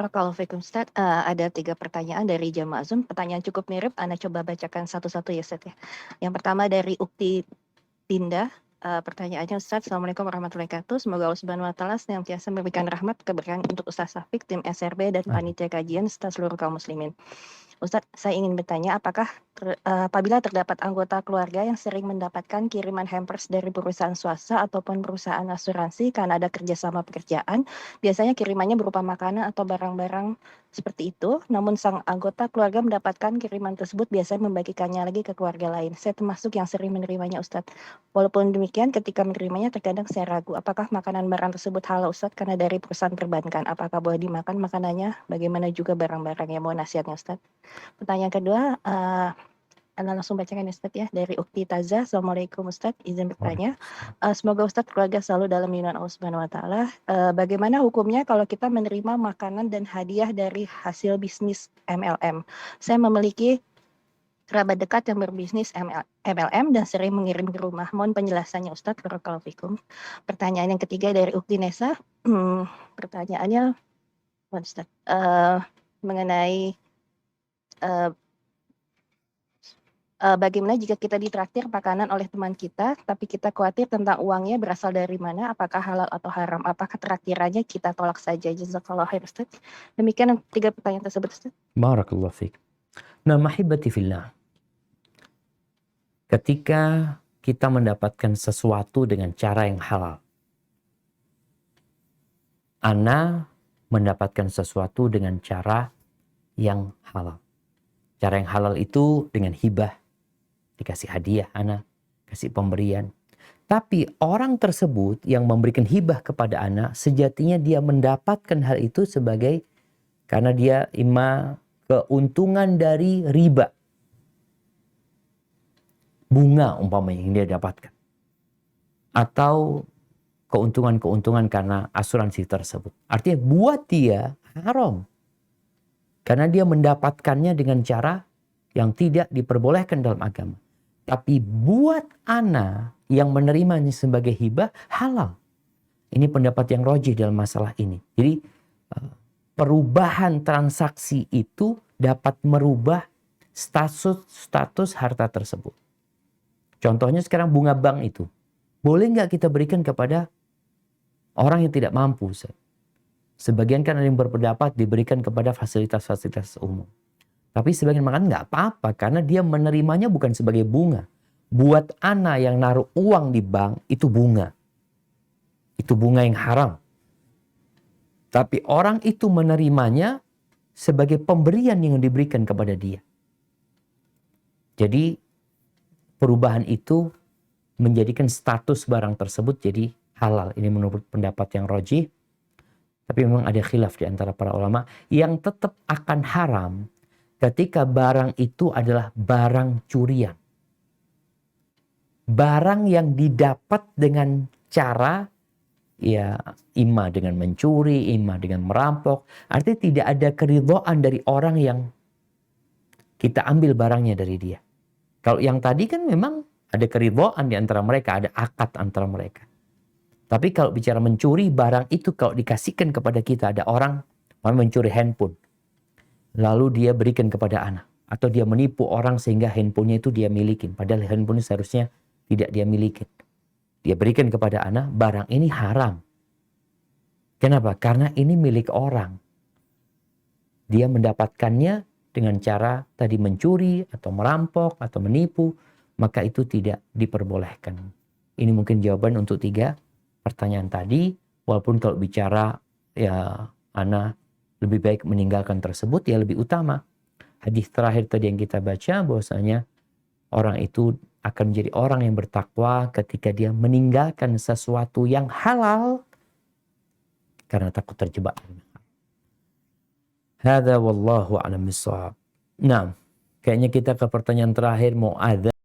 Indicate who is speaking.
Speaker 1: Barakallahu fikum Ustaz, ada 3 pertanyaan dari jamaah Zoom, pertanyaan cukup mirip, Ana coba bacakan satu-satu ya Ustaz ya. Yang pertama dari Ukti Tinda, pertanyaannya Ustaz, "Assalamualaikum warahmatullahi wabarakatuh. Semoga Allah Subhanahu wa taala senantiasa memberikan rahmat keberkahan untuk Ustaz Syafiq, tim SRB dan
Speaker 2: Amin.
Speaker 1: panitia kajian serta seluruh kaum muslimin. Ustaz, saya ingin bertanya apakah apabila terdapat anggota keluarga yang sering mendapatkan kiriman hampers dari perusahaan swasta ataupun perusahaan asuransi karena ada kerjasama pekerjaan, biasanya kirimannya berupa makanan atau barang-barang seperti itu, namun sang anggota keluarga mendapatkan kiriman tersebut biasanya membagikannya lagi ke keluarga lain. Saya termasuk yang sering menerimanya Ustadz. Walaupun demikian, ketika menerimanya terkadang saya ragu, apakah makanan barang tersebut halal Ustadz karena dari perusahaan perbankan? Apakah boleh dimakan makanannya? Bagaimana juga barang-barangnya? Mohon nasihatnya Ustadz. Pertanyaan kedua, Ana langsung bacakan ya Ustadz ya, dari Ukti Taza. Assalamualaikum Ustadz, izin bertanya.
Speaker 2: Waalaikumsalam.
Speaker 1: Semoga Ustadz keluarga selalu dalam lindungan Allah Subhanahu wa taala. Bagaimana hukumnya kalau kita menerima makanan dan hadiah dari hasil bisnis MLM? Saya memiliki kerabat dekat yang berbisnis MLM dan sering mengirim ke rumah. Mohon penjelasannya Ustadz, barakallahu fikum. Pertanyaan yang ketiga dari Ukti Nesa. Pertanyaannya, Ustadz, mengenai eh, bagaimana jika kita ditraktir makanan oleh teman kita, tapi kita khawatir tentang uangnya berasal dari mana, apakah halal atau haram? Apakah traktirannya kita tolak saja? Jazakallahu khair Ustaz. Demikian 3 pertanyaan tersebut Ustaz.
Speaker 2: Barakallahu fiik. Nah, mahibati fillah. Ketika kita mendapatkan sesuatu dengan cara yang halal. Ana mendapatkan sesuatu dengan cara yang halal. Cara yang halal itu dengan hibah. Dikasih hadiah, ana kasih pemberian. Tapi orang tersebut yang memberikan hibah kepada ana, sejatinya dia mendapatkan hal itu sebagai karena dia keuntungan dari riba. Bunga umpamanya yang dia dapatkan. Atau keuntungan-keuntungan karena asuransi tersebut. Artinya buat dia haram. Karena dia mendapatkannya dengan cara yang tidak diperbolehkan dalam agama. Tapi buat ana yang menerimanya sebagai hibah halal. Ini pendapat yang rajih dalam masalah ini. Jadi perubahan transaksi itu dapat merubah status harta tersebut. Contohnya sekarang bunga bank itu. Boleh nggak kita berikan kepada orang yang tidak mampu? Sebagian kan ada yang berpendapat diberikan kepada fasilitas-fasilitas umum. Tapi sebagian makan nggak apa-apa karena dia menerimanya bukan sebagai bunga. Buat ana yang naruh uang di bank itu bunga. Itu bunga yang haram. Tapi orang itu menerimanya sebagai pemberian yang diberikan kepada dia. Jadi perubahan itu menjadikan status barang tersebut jadi halal. Ini menurut pendapat yang rajih. Tapi memang ada khilaf di antara para ulama yang tetap akan haram ketika barang itu adalah barang curian. Barang yang didapat dengan cara ya imma dengan mencuri, imma dengan merampok. Artinya tidak ada keridhaan dari orang yang kita ambil barangnya dari dia. Kalau yang tadi kan memang ada keridhaan di antara mereka, ada akad antara mereka. Tapi kalau bicara mencuri, barang itu kalau dikasihkan kepada kita, ada orang mencuri handphone. Lalu dia berikan kepada anak. Atau dia menipu orang sehingga handphonenya itu dia milikin. Padahal handphone seharusnya tidak dia milikin. Dia berikan kepada anak, barang ini haram. Kenapa? Karena ini milik orang. Dia mendapatkannya dengan cara tadi mencuri atau merampok atau menipu. Maka itu tidak diperbolehkan. Ini mungkin jawaban untuk 3 pertanyaan tadi. Walaupun kalau bicara ya ana lebih baik meninggalkan tersebut ya lebih utama. Hadis terakhir tadi yang kita baca bahwasanya orang itu akan menjadi orang yang bertakwa ketika dia meninggalkan sesuatu yang halal karena takut terjebak. Hadza wallahu a'lam bissawab. Nah, kayaknya kita ke pertanyaan terakhir mau ada